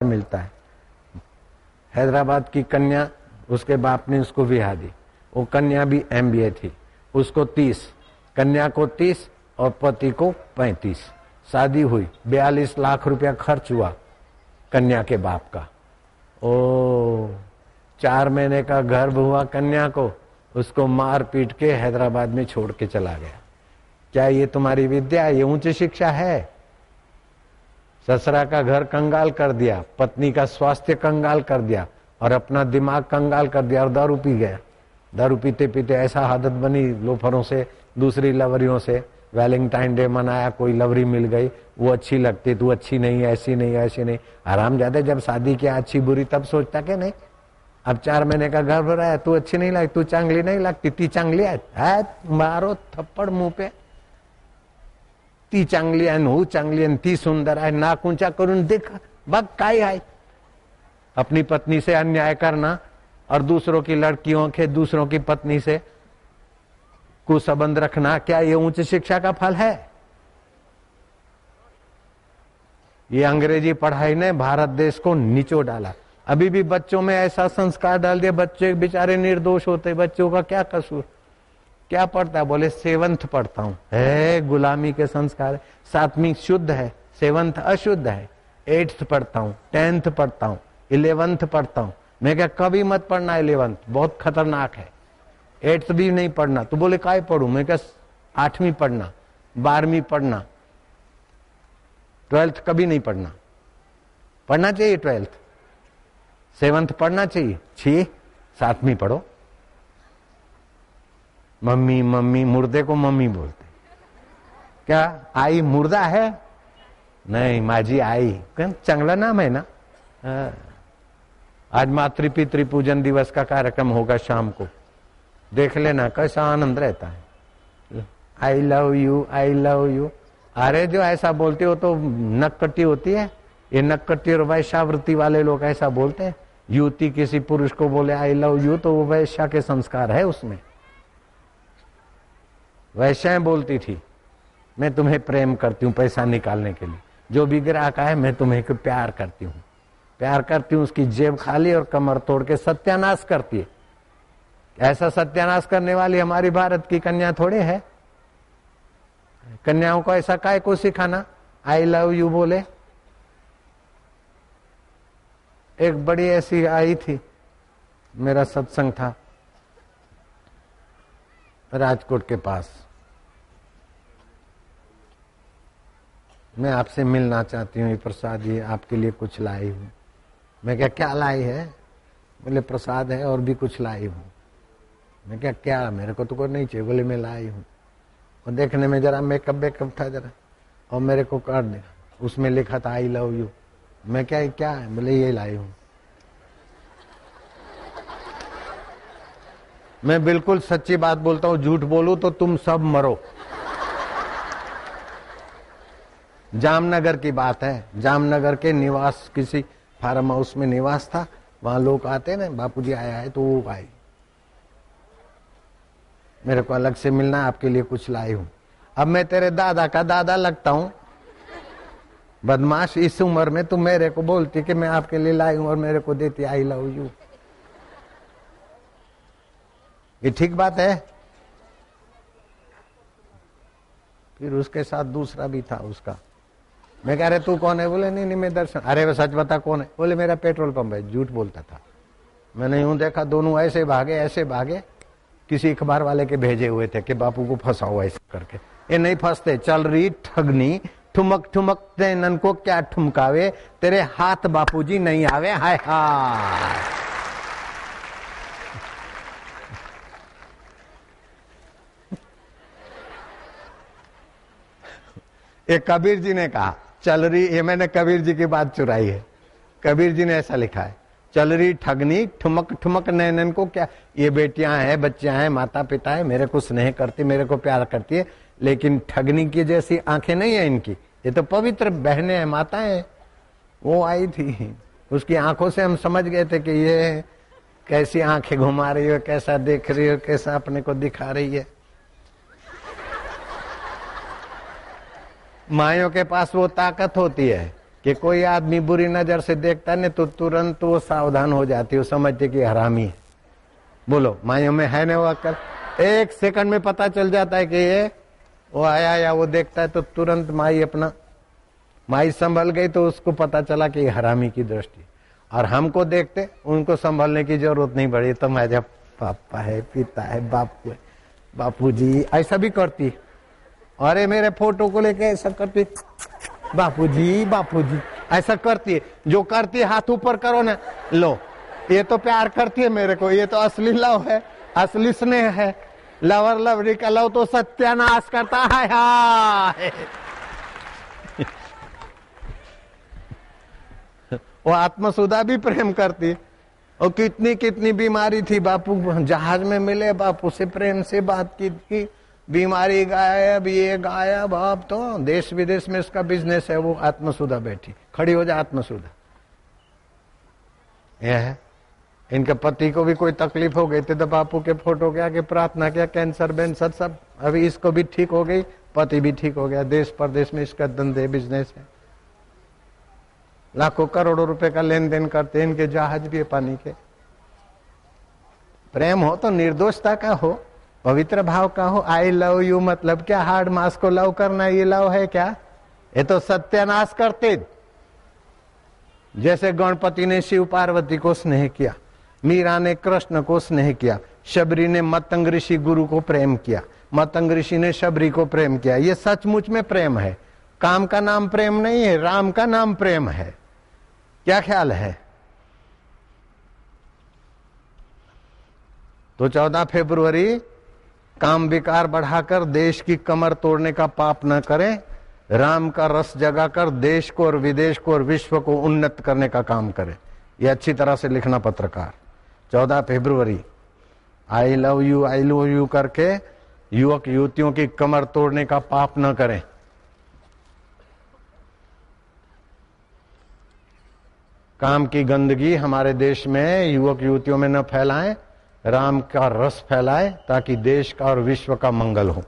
मिलता है। हैदराबाद की कन्या, उसके बाप ने उसको ब्याह दी। वो कन्या भी MBA थी, उसको 30, कन्या को 30 और पति को 35। शादी हुई, 42 लाख रुपया खर्च हुआ कन्या के बाप का। ओ 4 महीने का गर्भ हुआ कन्या को, उसको मार पीट के हैदराबाद में छोड़ के चला गया। क्या ये तुम्हारी विद्या, ये उच्च शिक्षा है? ससुरा का घर कंगाल कर दिया, पत्नी का स्वास्थ्य कंगाल कर दिया और अपना दिमाग कंगाल कर दिया और दारू पी गया। दारू पीते पीते ऐसा आदत बनी लोफरों से, दूसरी लवरियों से। वैलेंटाइन डे मनाया, कोई लवरी मिल गई, वो अच्छी लगती, तू अच्छी नहीं, ऐसी नहीं, ऐसी नहीं। आराम जाते जब शादी किया अच्छी बुरी, तब सोचता कि नहीं, अब 4 महीने का गर्भ रहा है, तू अच्छी नहीं लगती, तू चांगली नहीं लगती, ती चांगली है, मारो थप्पड़ मुंह पे। ती चांगली आहे, हूँ चांगली आहे, ती सुंदर आहे, नाक ऊंचा करून देख, बघ काय आहे। अपनी पत्नी से अन्याय करना और दूसरों की लड़कियों के, दूसरों की पत्नी से कुसंबंध रखना, क्या ये उच्च शिक्षा का फल है? ये अंग्रेजी पढ़ाई ने भारत देश को नीचो डाला। अभी भी बच्चों में ऐसा संस्कार डाल दिया, बच्चे बेचारे निर्दोष होते। बच्चों का क्या कसूर? क्या पढ़ता है? बोले 7th पढ़ता हूं। है गुलामी के संस्कार। 7वीं शुद्ध है, 7th अशुद्ध है। 8th पढ़ता हूं, 10th पढ़ता हूं, 11th पढ़ता हूं। मैं क्या, कभी मत पढ़ना 11th, बहुत खतरनाक है। 8th भी नहीं पढ़ना। तो बोले काय पढ़ू? मैं क्या, 8वीं पढ़ना, 12वीं पढ़ना, 12th कभी नहीं पढ़ना। पढ़ना चाहिए 12th, 7th पढ़ना चाहिए। 7वीं पढ़ो। मम्मी मम्मी, मुर्दे को मम्मी बोलते। क्या आई मुर्दा है? नहीं, माझी आई। चांगला नाम है ना। आज मातृ पितृ पूजन दिवस का कार्यक्रम होगा शाम को, देख लेना, कैसा आनंद रहता है। I love you, I love you. अरे जो ऐसा बोलते हो तो नक्कटी होती है। ये नक्कटी और वैश्यावृत्ति वाले लोग ऐसा बोलते हैं। युवती किसी पुरुष को बोले आई लव यू तो वो वैश्या के संस्कार है उसमें। वैश्याएं बोलती थी मैं तुम्हें प्रेम करती हूँ पैसा निकालने के लिए। जो भी ग्राहक आए मैं तुम्हें प्यार करती हूँ, प्यार करती हूँ। उसकी जेब खाली और कमर तोड़ के सत्यानाश करती है। ऐसा सत्यानाश करने वाली हमारी भारत की कन्या थोड़े है। कन्याओं को ऐसा काय को सिखाना आई लव यू बोले। एक बड़ी ऐसी आई थी, मेरा सत्संग था राजकोट के पास। मैं आपसे मिलना चाहती हूँ, ये प्रसाद ये आपके लिए कुछ लाई हूँ। मैं क्या लाई है? बोले प्रसाद है और भी कुछ लाई हूँ। मैं क्या मेरे को तो कोई नहीं चाहिए। बोले मैं लाई हूँ। और देखने में जरा मेकअप था जरा, और मेरे को काट दिया। उसमें लिखा था आई लव यू। मैं क्या है? बोले ये लाई हूँ। मैं बिल्कुल सच्ची बात बोलता हूँ, झूठ बोलूं तो तुम सब मरो। जामनगर की बात है। जामनगर के निवास, किसी फार्म हाउस में निवास था। वहां लोग आते ना, बापूजी आया है, तो वो आई। मेरे को अलग से मिलना, आपके लिए कुछ लाई हूं। अब मैं तेरे दादा का दादा लगता हूं? बदमाश, इस उम्र में तू मेरे को बोलती कि मैं आपके लिए लाई हूं और मेरे को देती आई लव यू। ये ठीक बात है? फिर उसके साथ दूसरा भी था उसका। मैं कह रहे तू कौन है? बोले नहीं मैं दर्शन। अरे वो सच बता कौन है? बोले मेरा पेट्रोल पंप है। झूठ बोलता था। मैंने यूं देखा, दोनों ऐसे भागे किसी अखबार वाले के भेजे हुए थे कि बापू को फंसाओ ऐसे करके। ये नहीं फंसते। चल रही ठगनी, ठुमक ठुमक नन को क्या ठुमकावे, तेरे हाथ बापूजी नहीं आवे। हाय हाय। एक कबीर जी ने कहा चल रही, ये मैंने कबीर जी की बात चुराई है। कबीर जी ने ऐसा लिखा है, चल रही ठगनी ठुमक ठुमक नैनन को क्या। ये बेटियां हैं, बच्चियां हैं, माता पिता है, मेरे को स्नेह करती, मेरे को प्यार करती है, लेकिन ठगनी की जैसी आंखें नहीं है इनकी। ये तो पवित्र बहनें हैं, माताएं हैं। वो आई थी, उसकी आंखों से हम समझ गए थे कि ये कैसी आंखें घुमा रही है, कैसा देख रही है, कैसा अपने को दिखा रही है। मायों के पास वो ताकत होती है कि कोई आदमी बुरी नजर से देखता है ना तो तुरंत वो सावधान हो जाती है, वो समझते कि हरामी है। बोलो माइयों में है ना वो अक्ल? 1 सेकंड में पता चल जाता है कि ये वो आया या वो देखता है तो तुरंत माई संभल गई तो उसको पता चला कि ये हरामी की दृष्टि। और हमको देखते उनको संभलने की जरूरत नहीं पड़ी, तो मैं जब पापा है, पिता है, बापू जी ऐसा भी करती। अरे मेरे फोटो को लेके ऐसा करती, बापू जी ऐसा करती है। जो करती है हाथ ऊपर करो ना, लो ये तो प्यार करती है मेरे को, ये तो असली लव है, असली स्नेह है। लवर लवरी का लव तो सत्यानाश करता है। वो आत्मसुधा भी प्रेम करती। और कितनी कितनी बीमारी थी, बापू जहाज में मिले, बापू से प्रेम से बात की, बीमारी गायब, ये गायब। अब तो देश विदेश में इसका बिजनेस है। वो आत्मसुधा बैठी, खड़ी हो जा आत्मसुधा। यह है। इनके पति को भी कोई तकलीफ हो गई थी तो बापू के फोटो के आगे प्रार्थना किया, कैंसर बेंसर सब। अभी इसको भी ठीक हो गई, पति भी ठीक हो गया। देश परदेश में इसका धंधे बिजनेस है, लाखों करोड़ों रुपए का लेन देन करते हैं। इनके जहाज भी है पानी के। प्रेम हो तो निर्दोषता का हो, पवित्र भाव का हो। आई लव यू मतलब क्या? हार्ड मास को लव करना ये लव है क्या? ये तो सत्यानाश करते। जैसे गणपति ने शिव पार्वती को स्नेह किया, मीरा ने कृष्ण को स्नेह किया, शबरी ने मतंग ऋषि गुरु को प्रेम किया, मतंग ऋषि ने शबरी को प्रेम किया। ये सचमुच में प्रेम है। काम का नाम प्रेम नहीं है, राम का नाम प्रेम है। क्या ख्याल है? तो 14 फरवरी काम विकार बढ़ाकर देश की कमर तोड़ने का पाप न करें, राम का रस जगाकर देश को और विदेश को और विश्व को उन्नत करने का काम करें। यह अच्छी तरह से लिखना पत्रकार। 14 फरवरी आई लव यू करके युवक युवतियों की कमर तोड़ने का पाप न करें। काम की गंदगी हमारे देश में युवक युवतियों में न फैलाएं, राम का रस फैलाएं ताकि देश का और विश्व का मंगल हो।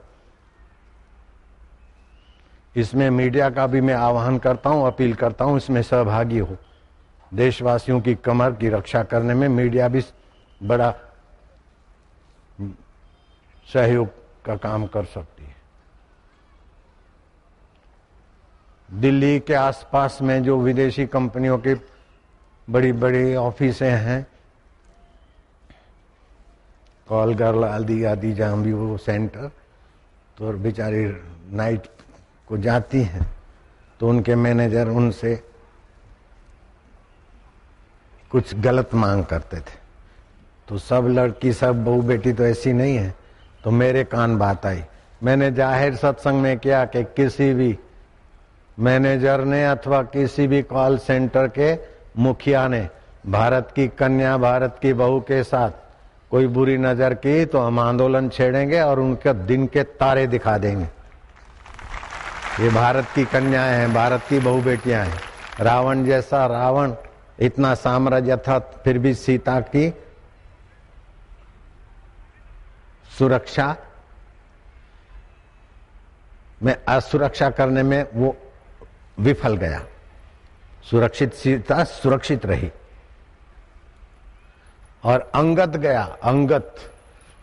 इसमें मीडिया का भी मैं आह्वान करता हूं, अपील करता हूं, इसमें सहभागी हो। देशवासियों की कमर की रक्षा करने में मीडिया भी बड़ा सहयोग का काम कर सकती है। दिल्ली के आसपास में जो विदेशी कंपनियों की बड़ी बड़ी ऑफिसें हैं, कॉल गर्ल आदि जहां भी वो सेंटर, तो बेचारी नाइट को जाती हैं तो उनके मैनेजर उनसे कुछ गलत मांग करते थे। तो सब लड़की सब बहू बेटी तो ऐसी नहीं है। तो मेरे कान बात आई। मैंने जाहिर सत्संग में किया कि किसी भी मैनेजर ने अथवा किसी भी कॉल सेंटर के मुखिया ने भारत की कन्या, भारत की बहू के साथ कोई बुरी नजर की तो हम आंदोलन छेड़ेंगे और उनके दिन के तारे दिखा देंगे। ये भारत की कन्याएं हैं, भारत की बहू बेटियां हैं। रावण जैसा रावण, इतना साम्राज्य था, फिर भी सीता की सुरक्षा में असुरक्षा करने में वो विफल गया। सुरक्षित सीता सुरक्षित रही। और अंगद गया।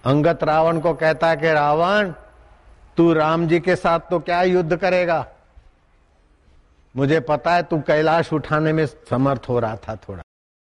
अंगद रावण को कहता है कि रावण, तू राम जी के साथ तो क्या युद्ध करेगा, मुझे पता है तू कैलाश उठाने में समर्थ हो रहा था थोड़ा।